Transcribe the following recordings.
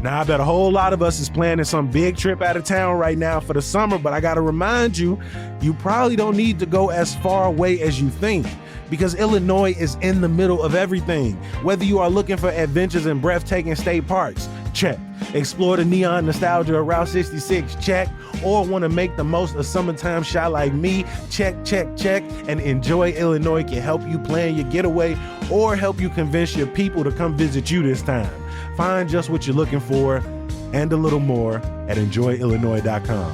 Now, I bet a whole lot of us is planning some big trip out of town right now for the summer, but I gotta remind you, you probably don't need to go as far away as you think, because Illinois is in the middle of everything. Whether you are looking for adventures in breathtaking state parks, check. Explore the neon nostalgia of Route 66, check. Or want to make the most of summertime shot like me, check. And Enjoy Illinois can help you plan your getaway or help you convince your people to come visit you this time. Find just what you're looking for and a little more at enjoyillinois.com.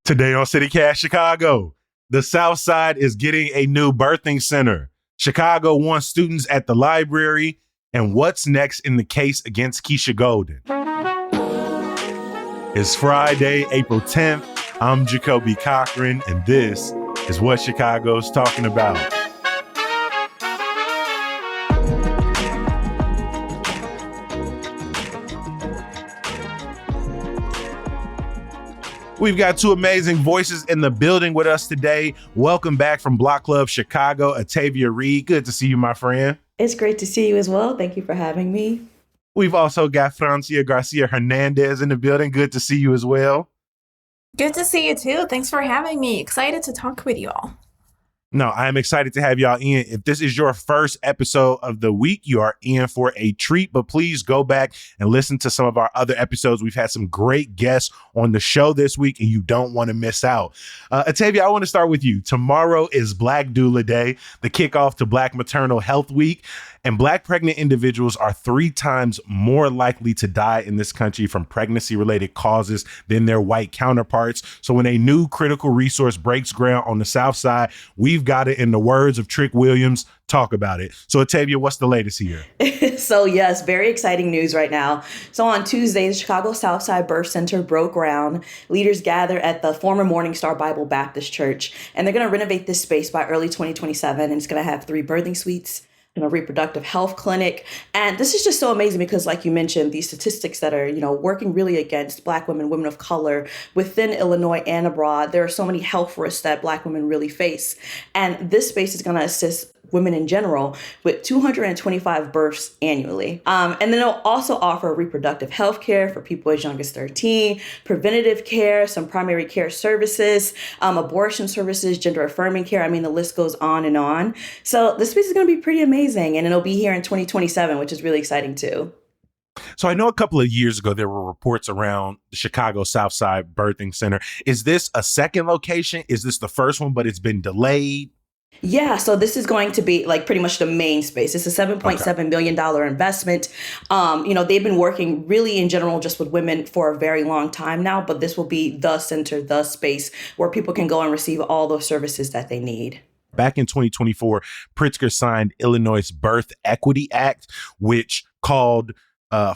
Today on CityCast Chicago, the South Side is getting a new birthing center. Chicago wants students at the library, and what's next in the case against Keisha Golden? It's Friday, April 10th. I'm Jacoby Cochran, and this is what Chicago's talking about. We've got two amazing voices in the building with us today. Welcome back from Block Club Chicago, Atavia Reed. Good to see you, my friend. It's great to see you as well. Thank you for having me. We've also got Francia Garcia Hernandez in the building. Good to see you as well. Good to see you too. Thanks for having me. Excited to talk with you all. No, I'm excited to have y'all in. If this is your first episode of the week, you are in for a treat, but please go back and listen to some of our other episodes. We've had some great guests on the show this week, and you don't want to miss out. Atavia, I want to start with you. Tomorrow is Black Doula Day, the kickoff to Black Maternal Health Week. And Black pregnant individuals are 3 times more likely to die in this country from pregnancy-related causes than their white counterparts. So when a new critical resource breaks ground on the South Side, we've got it, in the words of Trick Williams, talk about it. So Atavia, what's the latest here? So yes, very exciting news right now. So on Tuesday, the Chicago Southside Birth Center broke ground. Leaders gather at the former Morning Star Bible Baptist Church, and they're going to renovate this space by early 2027. And it's going to have 3 birthing suites and a reproductive health clinic. And this is just so amazing because, like you mentioned, these statistics that are, working really against Black women, women of color within Illinois and abroad. There are so many health risks that Black women really face. And this space is going to assist women in general with 225 births annually. And then it'll also offer reproductive health care for people as young as 13, preventative care, some primary care services, abortion services, gender affirming care. I mean, the list goes on and on. So this space is going to be pretty amazing, and it'll be here in 2027, which is really exciting too. So I know a couple of years ago, there were reports around the Chicago Southside Birthing Center. Is this a second location? Is this the first one, but it's been delayed? Yeah, so this is going to be like pretty much the main space. It's a $7.7 billion investment. They've been working really in general just with women for a very long time now, but this will be the center, the space where people can go and receive all those services that they need. Back in 2024, Pritzker signed Illinois' Birth Equity Act, which called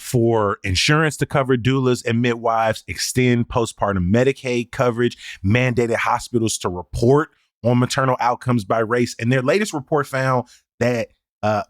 for insurance to cover doulas and midwives, extend postpartum Medicaid coverage, mandated hospitals to report on maternal outcomes by race. And their latest report found that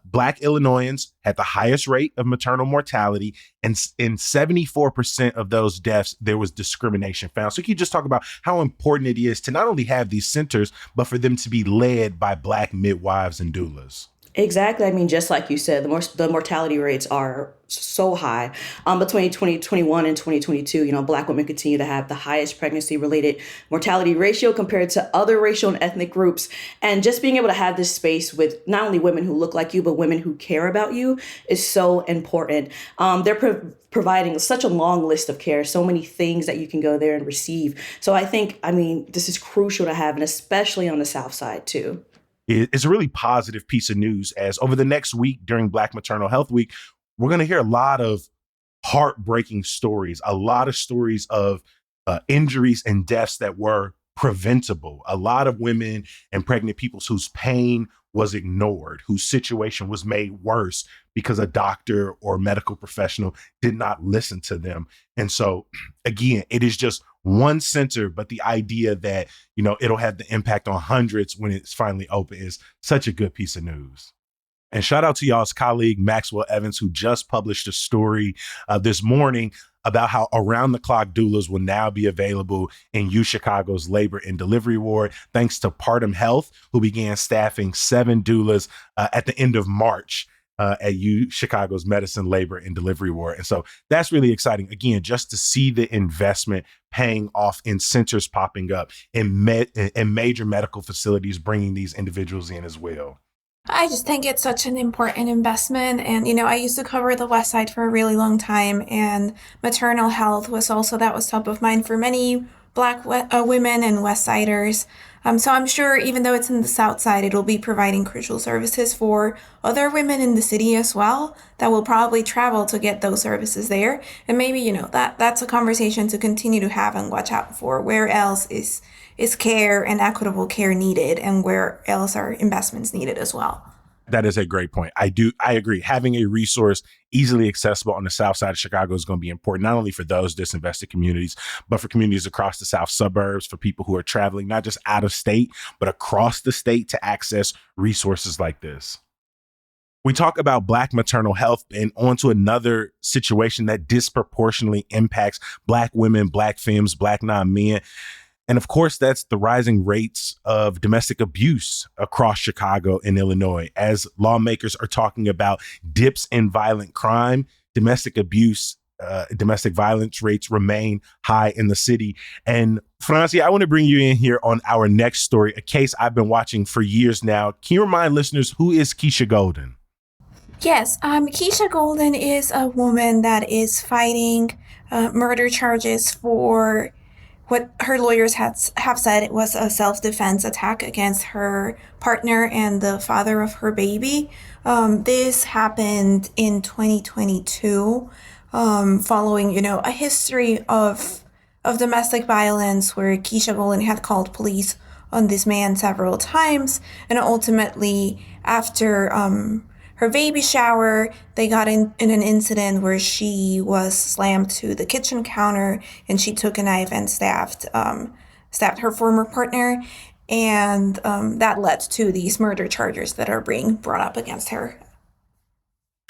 Black Illinoisans had the highest rate of maternal mortality, and in 74% of those deaths, there was discrimination found. So can you just talk about how important it is to not only have these centers, but for them to be led by Black midwives and doulas? Exactly. I mean, just like you said, the mortality rates are so high. Between 2021 and 2022, Black women continue to have the highest pregnancy-related mortality ratio compared to other racial and ethnic groups. And just being able to have this space with not only women who look like you, but women who care about you is so important. They're providing such a long list of care, so many things that you can go there and receive. So I think, this is crucial to have, and especially on the South Side too. It's a really positive piece of news, as over the next week during Black Maternal Health Week, we're going to hear a lot of heartbreaking stories, a lot of stories of injuries and deaths that were preventable. A lot of women and pregnant people whose pain was ignored, whose situation was made worse because a doctor or medical professional did not listen to them. And so, again, it is just one center, but the idea that, it'll have the impact on hundreds when it's finally open is such a good piece of news. And shout out to y'all's colleague, Maxwell Evans, who just published a story this morning about how around-the-clock doulas will now be available in UChicago's labor and delivery ward, thanks to Partum Health, who began staffing 7 doulas at the end of March at UChicago's medicine, labor, and delivery ward. And so that's really exciting. Again, just to see the investment paying off in centers popping up in major medical facilities, bringing these individuals in as well. I just think it's such an important investment. And, I used to cover the West Side for a really long time, and maternal health was top of mind for many Black women and West Siders. So I'm sure even though it's in the South Side, it'll be providing crucial services for other women in the city as well that will probably travel to get those services there. And maybe, that's a conversation to continue to have and watch out for. Where else is care and equitable care needed, and where else are investments needed as well? That is a great point. I agree. Having a resource easily accessible on the South Side of Chicago is going to be important, not only for those disinvested communities, but for communities across the South suburbs, for people who are traveling, not just out of state, but across the state to access resources like this. We talk about Black maternal health, and on to another situation that disproportionately impacts Black women, Black femmes, Black non-men. And of course, that's the rising rates of domestic abuse across Chicago and Illinois. As lawmakers are talking about dips in violent crime, domestic abuse, domestic violence rates remain high in the city. And Francie, I want to bring you in here on our next story, a case I've been watching for years now. Can you remind listeners, who is Keisha Golden? Yes, Keisha Golden is a woman that is fighting murder charges for what her lawyers have said it was a self-defense attack against her partner and the father of her baby. This happened in 2022, following, a history of domestic violence where Keisha Golden had called police on this man several times. And ultimately, after her baby shower, they got in an incident where she was slammed to the kitchen counter and she took a knife and stabbed her former partner. And that led to these murder charges that are being brought up against her.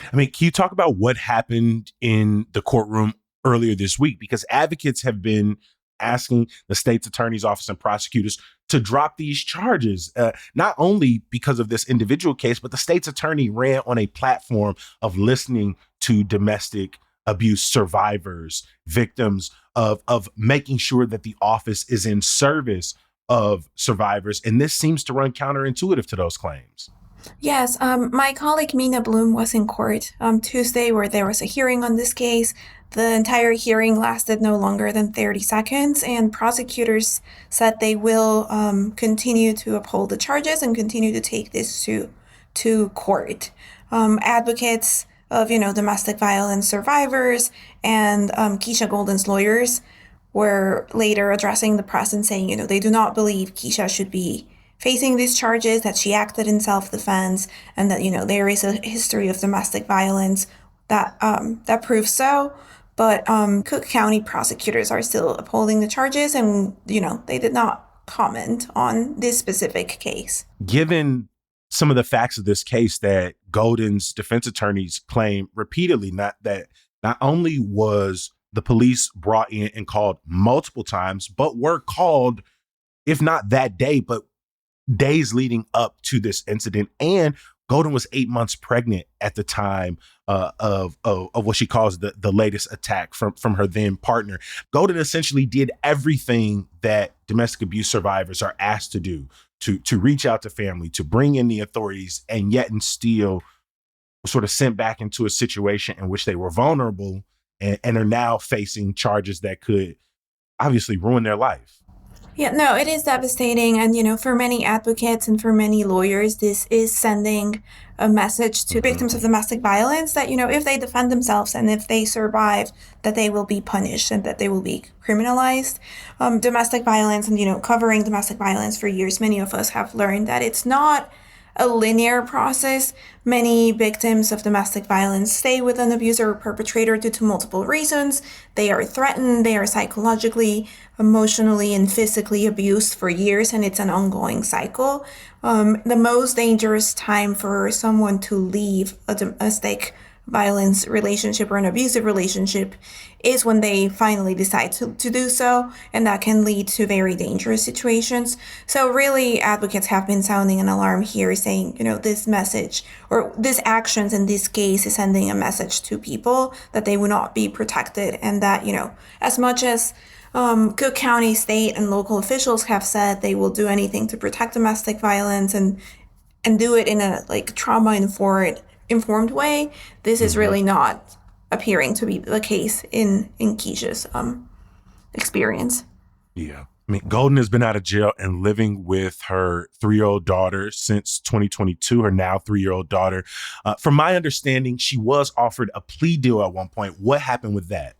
I mean, can you talk about what happened in the courtroom earlier this week? Because advocates have been asking the state's attorney's office and prosecutors to drop these charges, not only because of this individual case, but the state's attorney ran on a platform of listening to domestic abuse survivors, victims, of making sure that the office is in service of survivors. And this seems to run counterintuitive to those claims. Yes, my colleague Mina Bloom was in court Tuesday where there was a hearing on this case. The entire hearing lasted no longer than 30 seconds, and prosecutors said they will continue to uphold the charges and continue to take this to court. Advocates of, domestic violence survivors and Keisha Golden's lawyers were later addressing the press and saying, they do not believe Keisha should be facing these charges, that she acted in self-defense, and that, there is a history of domestic violence that proves so. But Cook County prosecutors are still upholding the charges, and, they did not comment on this specific case. Given some of the facts of this case that Golden's defense attorneys claim repeatedly, not only was the police brought in and called multiple times, but were called, if not that day, but days leading up to this incident. And Golden was 8 months pregnant at the time of what she calls the latest attack from her then partner. Golden essentially did everything that domestic abuse survivors are asked to do, to reach out to family, to bring in the authorities, and yet and still sort of sent back into a situation in which they were vulnerable and are now facing charges that could obviously ruin their life. Yeah, no, it is devastating. And, for many advocates and for many lawyers, this is sending a message to victims of domestic violence that, if they defend themselves and if they survive, that they will be punished and that they will be criminalized. Domestic violence and, covering domestic violence for years, many of us have learned that it's not a linear process. Many victims of domestic violence stay with an abuser or perpetrator due to multiple reasons. They are threatened, they are psychologically, emotionally, and physically abused for years, and it's an ongoing cycle. The most dangerous time for someone to leave a domestic violence relationship or an abusive relationship is when they finally decide to do so, and that can lead to very dangerous situations. So really, advocates have been sounding an alarm here, saying, this message or this actions in this case is sending a message to people that they will not be protected, and that, as much as Cook County state and local officials have said they will do anything to protect domestic violence and do it in a trauma-informed way, this is really not appearing to be the case in Keisha's experience. Yeah. I mean, Golden has been out of jail and living with her 3-year-old daughter since 2022, her now 3-year-old daughter. From my understanding, she was offered a plea deal at one point. What happened with that?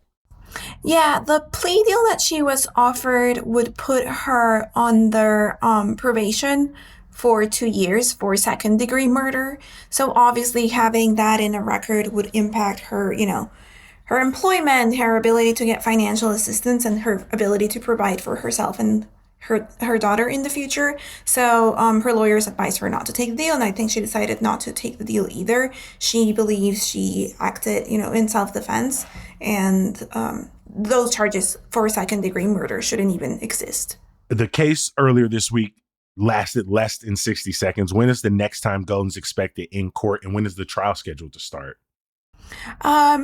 Yeah, the plea deal that she was offered would put her under probation for 2 years for second-degree murder. So obviously having that in a record would impact her, her employment, her ability to get financial assistance, and her ability to provide for herself and her daughter in the future. So her lawyers advised her not to take the deal, and I think she decided not to take the deal either. She believes she acted, in self-defense, and those charges for second-degree murder shouldn't even exist. The case earlier this week lasted less than 60 seconds. When is the next time Golden's expected in court, and when is the trial scheduled to start? I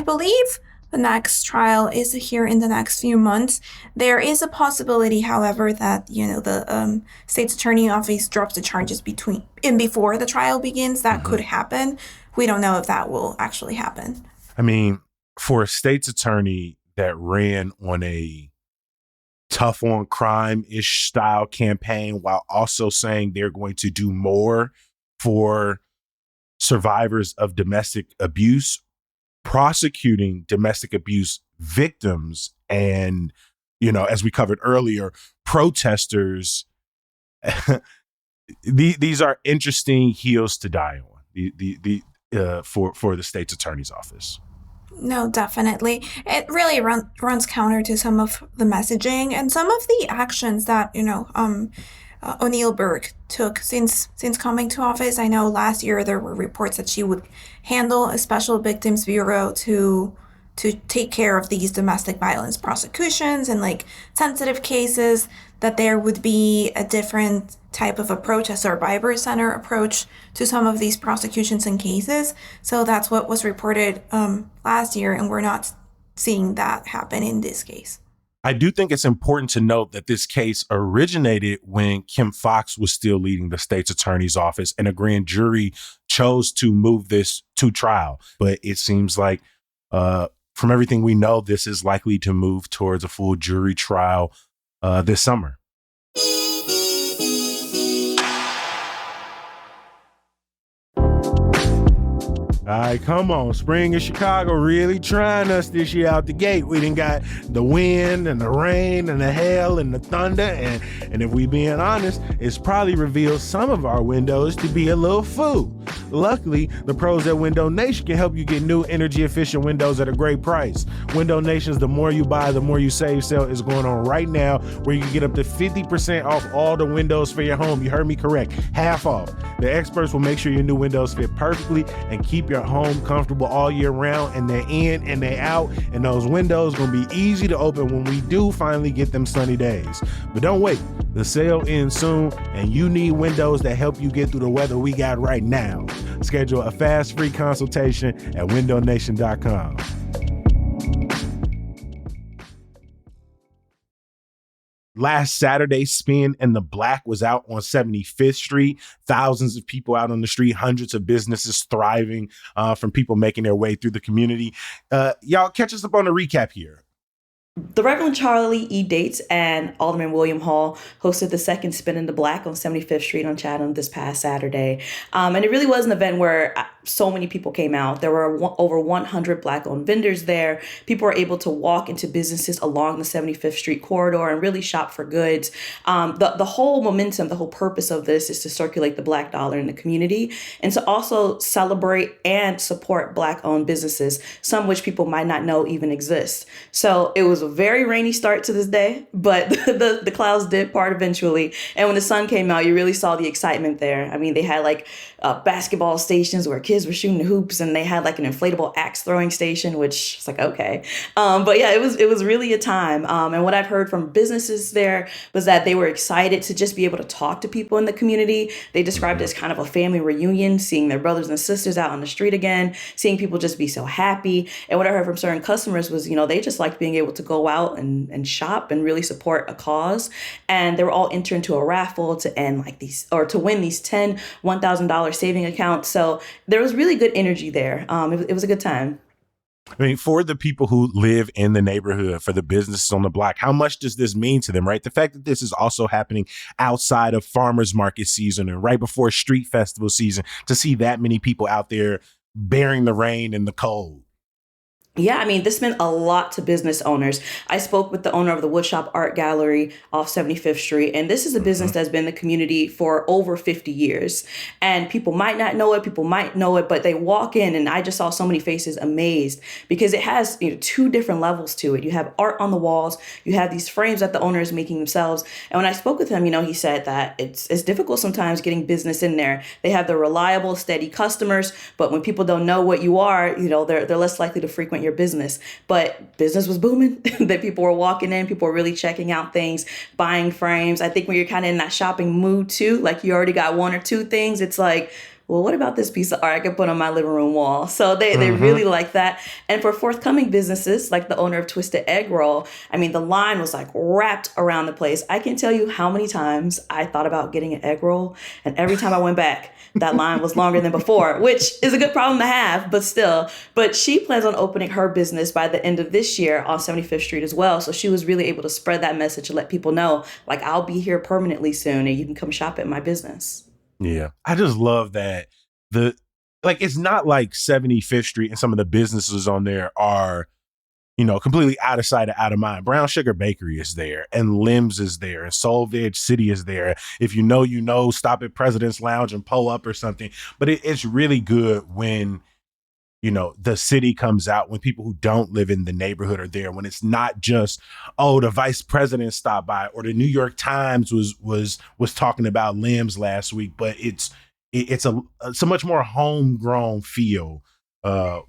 believe the next trial is here in the next few months. There is a possibility, however, that, the state's attorney office drops the charges before the trial begins. That could happen. We don't know if that will actually happen. I mean, for a state's attorney that ran on a tough on crime-ish style campaign while also saying they're going to do more for survivors of domestic abuse, prosecuting domestic abuse victims, and, as we covered earlier, protesters. These are interesting heels to die on for the state's attorney's office. No, definitely. It really runs counter to some of the messaging and some of the actions that, O'Neill Burke took since coming to office. I know last year there were reports that she would handle a special victims bureau to take care of these domestic violence prosecutions and sensitive cases, that there would be a different type of approach, a survivor center approach to some of these prosecutions and cases. So that's what was reported last year, and we're not seeing that happen in this case. I do think it's important to note that this case originated when Kim Foxx was still leading the state's attorney's office, and a grand jury chose to move this to trial. But it seems like from everything we know, this is likely to move towards a full jury trial this summer. All right, come on. Spring in Chicago really trying us this year out the gate. We done got the wind and the rain and the hail and the thunder. And if we being honest, it's probably revealed some of our windows to be a little fool. Luckily, the pros at Window Nation can help you get new energy efficient windows at a great price. Window Nation's The More You Buy, The More You Save sale is going on right now, where you can get up to 50% off all the windows for your home. You heard me correct. Half off. The experts will make sure your new windows fit perfectly and keep your home comfortable all year round, and they're in and they're out, and those windows gonna be easy to open when we do finally get them sunny days. But don't wait, the sale ends soon, and you need windows that help you get through the weather we got right now. Schedule a fast free consultation at windownation.com. Last Saturday, Spin and the Black was out on 75th Street. Thousands of people out on the street, hundreds of businesses thriving from people making their way through the community. Y'all catch us up on the recap here. The Reverend Charlie E. Dates and Alderman William Hall hosted the second Spin in the Black on 75th Street on Chatham this past Saturday. And it really was an event where so many people came out. There were over 100 Black-owned vendors there. People were able to walk into businesses along the 75th Street corridor and really shop for goods. The whole momentum, the whole purpose of this is to circulate the Black dollar in the community and to also celebrate and support Black-owned businesses, some which people might not know even exist. So it was a very rainy start to this day, but the clouds did part eventually. And when the sun came out, you really saw the excitement there. I mean, they had like basketball stations where kids were shooting hoops, and they had like an inflatable axe throwing station, which is like, okay. But yeah, it was really a time. And what I've heard from businesses there was that they were excited to just be able to talk to people in the community. They described it as kind of a family reunion, seeing their brothers and sisters out on the street again, seeing people just be so happy. And what I heard from certain customers was, they just liked being able to go out and shop and really support a cause. And they were all entered into a raffle to to win these 10 $1,000 saving accounts. So there was really good energy there. It was a good time. I mean, for the people who live in the neighborhood, for the businesses on the block, how much does this mean to them, right? The fact that this is also happening outside of farmers market season and right before street festival season, to see that many people out there bearing the rain and the cold. Yeah, I mean, this meant a lot to business owners. I spoke with the owner of the Woodshop Art Gallery off 75th Street, and this is a business that's been in the community for over 50 years. And people might not know it, people might know it, but they walk in, and I just saw so many faces amazed because it has two different levels to it. You have art on the walls, you have these frames that the owner is making themselves. And when I spoke with him, he said that it's difficult sometimes getting business in there. They have the reliable, steady customers, but when people don't know what you are, they're less likely to frequent your business. But business was booming. That people were walking in, people were really checking out things, buying frames. I think when you're kind of in that shopping mood too, like you already got one or two things, it's like, well, what about this piece of art I could put on my living room wall? So they really like that. And for forthcoming businesses, like the owner of Twisted Egg Roll, I mean, the line was like wrapped around the place. I can tell you how many times I thought about getting an egg roll. And every time I went back, that line was longer than before, which is a good problem to have, but still. But she plans on opening her business by the end of this year on 75th Street as well. So she was really able to spread that message and let people know, like, I'll be here permanently soon and you can come shop at my business. Yeah. I just love that it's not like 75th Street and some of the businesses on there are, completely out of sight or out of mind. Brown Sugar Bakery is there, and Limbs is there, and Soul Veg City is there. If you know, stop at President's Lounge and pull up or something. But it's really good when, the city comes out, when people who don't live in the neighborhood are there, when it's not just, the vice president stopped by, or the New York Times was talking about Limbs last week, but it's a much more homegrown feel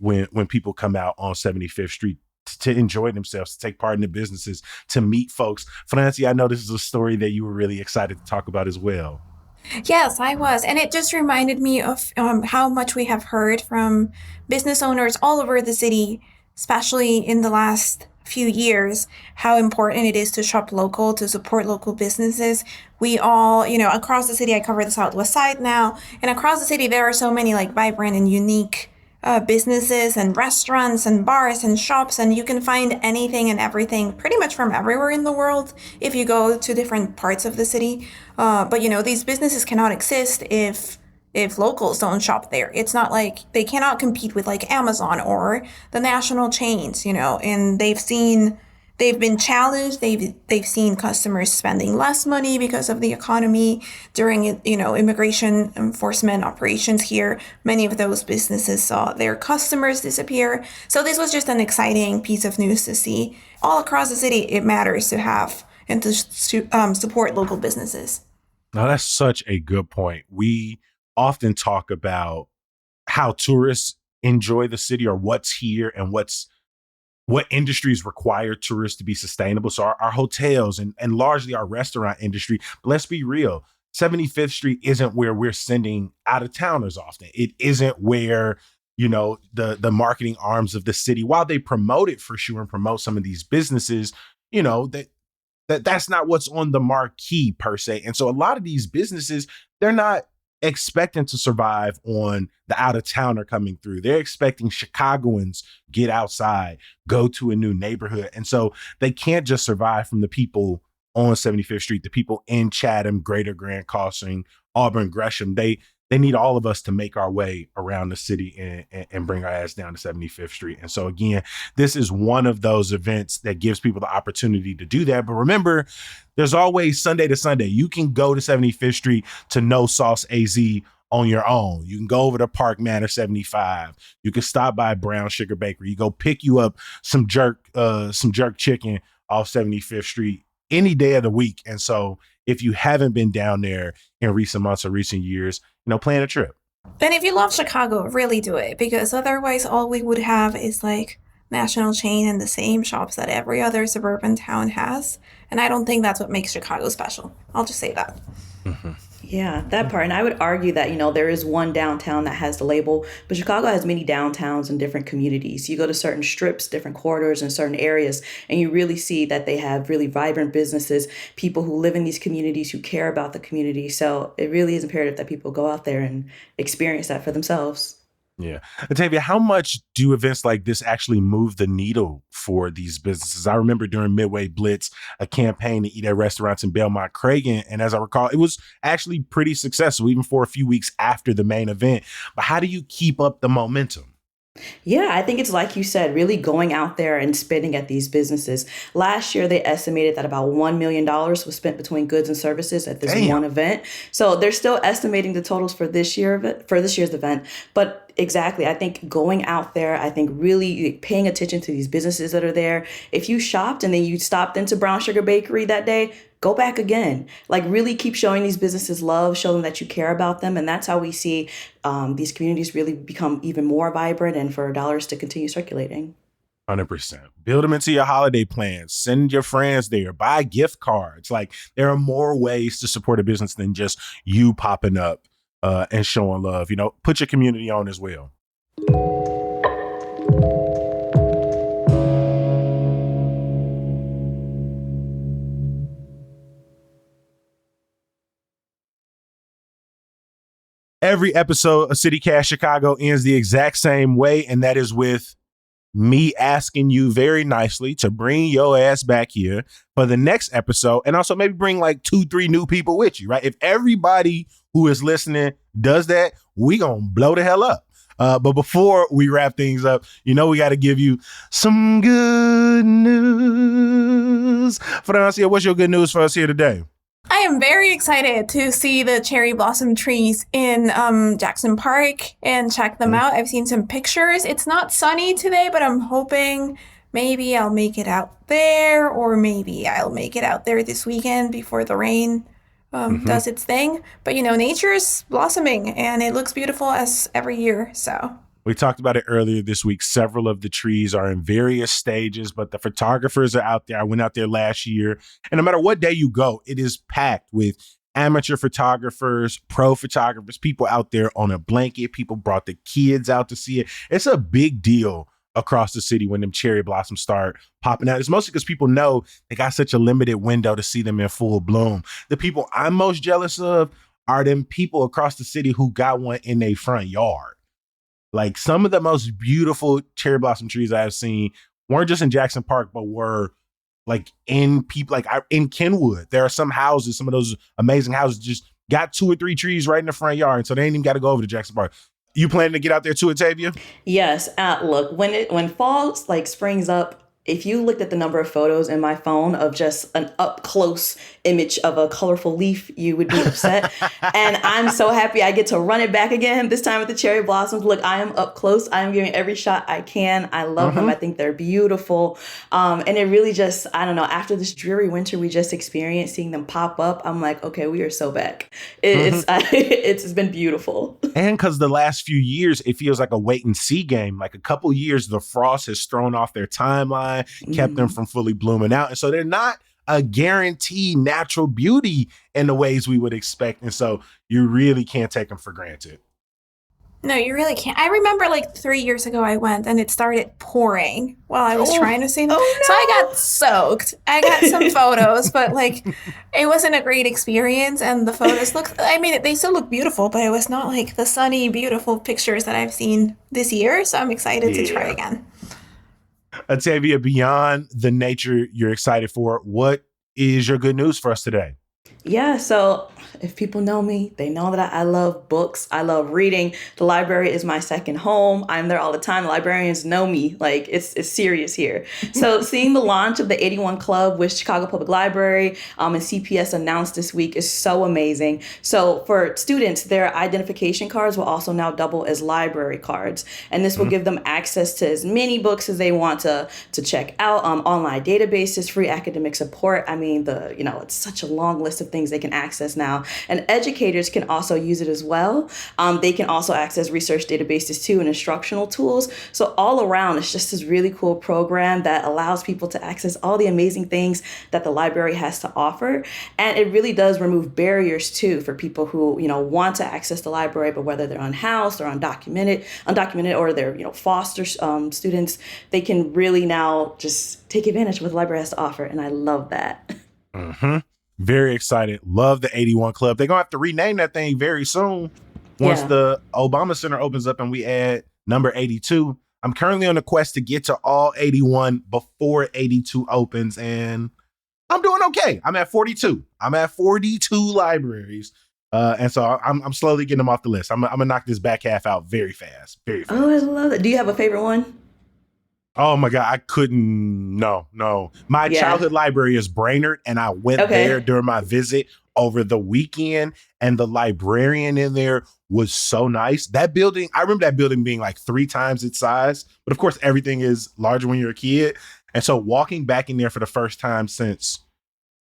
when people come out on 75th Street to enjoy themselves, to take part in the businesses, to meet folks. Francie, I know this is a story that you were really excited to talk about as well. Yes, I was. And it just reminded me of how much we have heard from business owners all over the city, especially in the last few years, how important it is to shop local, to support local businesses. We all, across the city, I cover the Southwest Side now, and across the city, there are so many like vibrant and unique businesses and restaurants and bars and shops, and you can find anything and everything pretty much from everywhere in the world if you go to different parts of the city. But these businesses cannot exist if locals don't shop there. It's not like they cannot compete with like Amazon or the national chains, and they've been challenged. They've seen customers spending less money because of the economy during, immigration enforcement operations here. Many of those businesses saw their customers disappear. So this was just an exciting piece of news to see. All across the city, it matters to have and to support local businesses. Now, that's such a good point. We often talk about how tourists enjoy the city, or what's here and what industries require tourists to be sustainable. So our hotels and largely our restaurant industry, but let's be real, 75th Street isn't where we're sending out of towners often. It isn't where, the marketing arms of the city, while they promote it for sure and promote some of these businesses, that's not what's on the marquee per se. And so a lot of these businesses, they're not expecting to survive on the out-of-towner coming through. They're expecting Chicagoans get outside, go to a new neighborhood. And so they can't just survive from the people on 75th Street, the people in Chatham, Greater Grand Crossing, Auburn, Gresham. They they need all of us to make our way around the city and bring our ass down to 75th Street. And so again, this is one of those events that gives people the opportunity to do that. But remember, there's always Sunday to Sunday. You can go to 75th Street to No Sauce AZ on your own. You can go over to Park Manor 75. You can stop by Brown Sugar Bakery. You go pick you up some jerk chicken off 75th Street any day of the week. And so if you haven't been down there in recent months or recent years, plan a trip. And if you love Chicago, really do it, because otherwise all we would have is like national chain and the same shops that every other suburban town has. And I don't think that's what makes Chicago special. I'll just say that. Mm-hmm. Yeah, that part. And I would argue that, there is one downtown that has the label, but Chicago has many downtowns in different communities. You go to certain strips, different corridors in certain areas, and you really see that they have really vibrant businesses, people who live in these communities, who care about the community. So it really is imperative that people go out there and experience that for themselves. Yeah. Octavia, how much do events like this actually move the needle for these businesses? I remember during Midway Blitz, a campaign to eat at restaurants in Belmont Cragen. And as I recall, it was actually pretty successful, even for a few weeks after the main event. But how do you keep up the momentum? Yeah, I think it's like you said, really going out there and spending at these businesses. Last year, they estimated that about $1 million was spent between goods and services at this one event. So they're still estimating the totals for this year's event. But exactly, I think going out there, I think really paying attention to these businesses that are there. If you shopped and then you stopped into Brown Sugar Bakery that day, go back again. Like really keep showing these businesses love, show them that you care about them. And that's how we see these communities really become even more vibrant and for dollars to continue circulating. 100%. Build them into your holiday plans. Send your friends there. Buy gift cards. Like there are more ways to support a business than just you popping up and showing love. Put your community on as well. Every episode of CityCast Chicago ends the exact same way, and that is with me asking you very nicely to bring your ass back here for the next episode, and also maybe bring like 2-3 new people with you, right? If everybody who is listening does that, we gonna blow the hell up. But before we wrap things up, we got to give you some good news. Francia, what's your good news for us here today? I am very excited to see the cherry blossom trees in Jackson Park and check them out. I've seen some pictures. It's not sunny today, but I'm hoping maybe I'll make it out there, or maybe I'll make it out there this weekend before the rain does its thing. But, nature is blossoming and it looks beautiful as every year. So we talked about it earlier this week. Several of the trees are in various stages, but the photographers are out there. I went out there last year, and no matter what day you go, it is packed with amateur photographers, pro photographers, people out there on a blanket. People brought the kids out to see it. It's a big deal across the city when them cherry blossoms start popping out. It's mostly because people know they got such a limited window to see them in full bloom. The people I'm most jealous of are them people across the city who got one in their front yard. Like some of the most beautiful cherry blossom trees I have seen weren't just in Jackson Park, but were like in Kenwood. There are some houses, some of those amazing houses just got 2 or 3 trees right in the front yard. And so they ain't even got to go over to Jackson Park. You planning to get out there too, Octavia? Yes. Look, when fall springs up, if you looked at the number of photos in my phone of just an up close image of a colorful leaf, you would be upset. And I'm so happy I get to run it back again, this time with the cherry blossoms. Look, I am up close. I am giving every shot I can. I love them. I think they're beautiful. And it really just, I don't know, after this dreary winter we just experienced, seeing them pop up, I'm like, okay, we are so back. It's been beautiful. And because the last few years, it feels like a wait and see game. Like a couple years, the frost has thrown off their timeline, kept them from fully blooming out. And so they're not a guaranteed natural beauty in the ways we would expect. And so you really can't take them for granted. No, you really can't. I remember like 3 years ago I went and it started pouring while I was trying to see them. Oh, no. So I got soaked. I got some photos, but like it wasn't a great experience. And the photos they still look beautiful, but it was not like the sunny, beautiful pictures that I've seen this year. So I'm excited to try again. Octavia, beyond the nature you're excited for, what is your good news for us today? Yeah, so if people know me, they know that I love books. I love reading. The library is my second home. I'm there all the time. The librarians know me. Like, it's serious here. So seeing the launch of the 81 Club with Chicago Public Library and CPS announced this week is so amazing. So for students, their identification cards will also now double as library cards. And this will give them access to as many books as they want to check out, online databases, free academic support. I mean, it's such a long list of things they can access now. And educators can also use it as well. They can also access research databases too and instructional tools. So all around, it's just this really cool program that allows people to access all the amazing things that the library has to offer. And it really does remove barriers too for people who, want to access the library, but whether they're unhoused or undocumented, or they're, foster students, they can really now just take advantage of what the library has to offer. And I love that. Mm-hmm. Very excited. Love the 81 Club. They're going to have to rename that thing very soon once the Obama Center opens up and we add number 82. I'm currently on a quest to get to all 81 before 82 opens, and I'm doing okay. I'm at 42. I'm at 42 libraries. And so I'm slowly getting them off the list. I'm going to knock this back half out very fast. Very fast. Oh, I love it. Do you have a favorite one? Oh my God, I couldn't. No. My childhood library is Brainerd, and I went there during my visit over the weekend, and the librarian in there was so nice. That building, I remember that building being like 3 times its size, but of course everything is larger when you're a kid. And so walking back in there for the first time since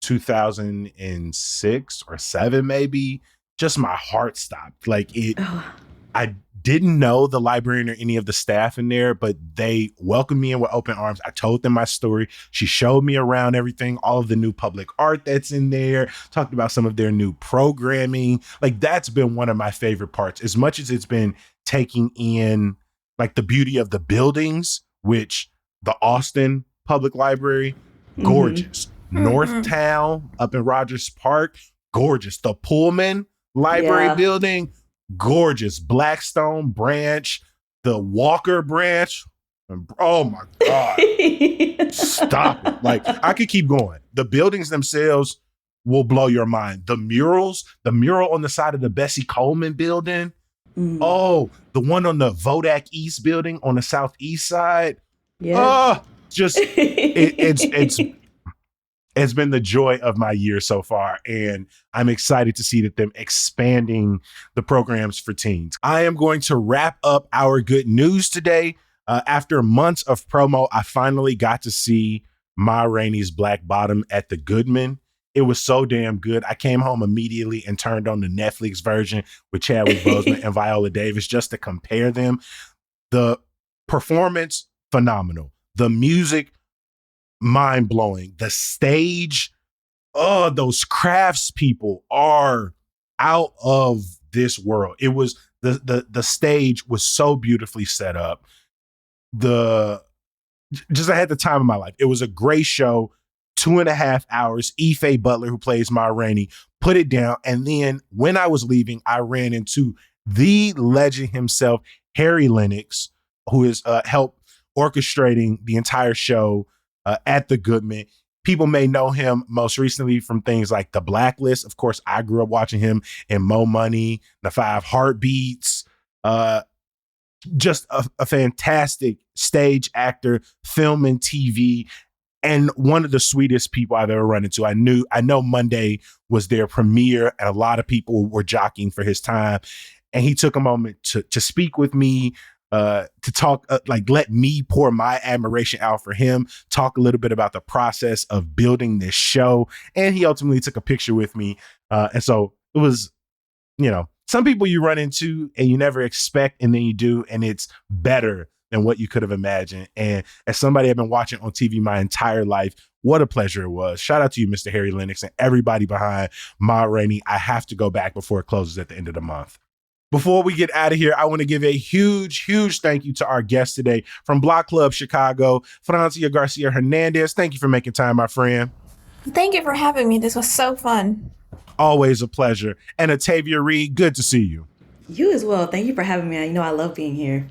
2006 or 7, maybe, just my heart stopped. I didn't know the librarian or any of the staff in there, but they welcomed me in with open arms. I told them my story. She showed me around everything, all of the new public art that's in there, talked about some of their new programming. Like, that's been one of my favorite parts, as much as it's been taking in like the beauty of the buildings, which the Austin Public Library, gorgeous. Northtown up in Rogers Park, gorgeous. The Pullman Library building, gorgeous. Blackstone branch, the Walker branch. Oh my God. Stop it. Like, I could keep going. The buildings themselves will blow your mind. The murals, the mural on the side of the Bessie Coleman building. Oh, the one on the Vodak East building on the southeast side. Just it's been the joy of my year so far, and I'm excited to see that them expanding the programs for teens. I am going to wrap up our good news today. After months of promo, I finally got to see Ma Rainey's Black Bottom at the Goodman. It was so damn good. I came home immediately and turned on the Netflix version with Chadwick Boseman and Viola Davis just to compare them. The performance, phenomenal. The music, mind-blowing. The stage, those crafts people are out of this world. It was the stage was so beautifully set up. I had the time of my life. It was a great show. 2.5 hours. Ife Butler, who plays Ma Rainey, put it down. And then when I was leaving, I ran into the legend himself, Harry Lennox, who is helped orchestrating the entire show at the Goodman. People may know him most recently from things like The Blacklist. Of course, I grew up watching him in Mo Money, The 5 Heartbeats. Just a fantastic stage actor, film and TV, and one of the sweetest people I've ever run into. I know Monday was their premiere, and a lot of people were jockeying for his time. And he took a moment to speak with me, to talk, let me pour my admiration out for him, talk a little bit about the process of building this show. And he ultimately took a picture with me. And so it was, some people you run into and you never expect, and then you do, and it's better than what you could have imagined. And as somebody I've been watching on TV my entire life, what a pleasure it was. Shout out to you, Mr. Harry Lennox, and everybody behind Ma Rainey. I have to go back before it closes at the end of the month. Before we get out of here, I want to give a huge, huge thank you to our guest today from Block Club Chicago, Francia Garcia Hernandez. Thank you for making time, my friend. Thank you for having me. This was so fun. Always a pleasure. And Atavia Reed, good to see you. You as well. Thank you for having me. I love being here.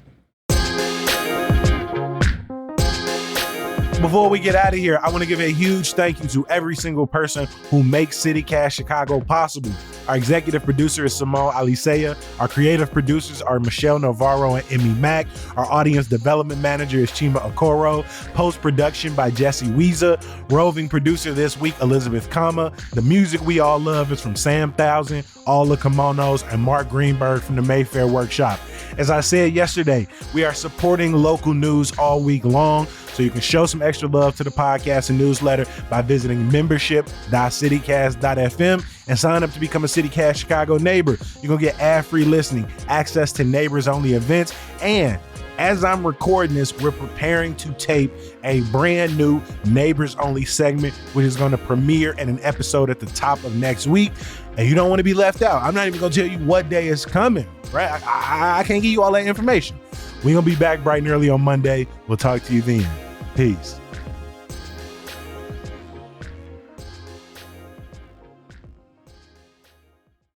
Before we get out of here, I want to give a huge thank you to every single person who makes CityCast Chicago possible. Our executive producer is Simone Alicea. Our creative producers are Michelle Navarro and Emmy Mack. Our audience development manager is Chima Okoro. Post-production by Jesse Weezer. Roving producer this week, Elizabeth Kama. The music we all love is from Sam Thousand, All the Kimonos, and Mark Greenberg from the Mayfair Workshop. As I said yesterday, we are supporting local news all week long, so you can show some extra love to the podcast and newsletter by visiting membership.citycast.fm and sign up to become a CityCast Chicago neighbor. You're going to get ad-free listening, access to neighbors-only events, and as I'm recording this, we're preparing to tape a brand new Neighbors Only segment, which is going to premiere in an episode at the top of next week. And you don't want to be left out. I'm not even going to tell you what day is coming, right? I can't give you all that information. We're going to be back bright and early on Monday. We'll talk to you then. Peace.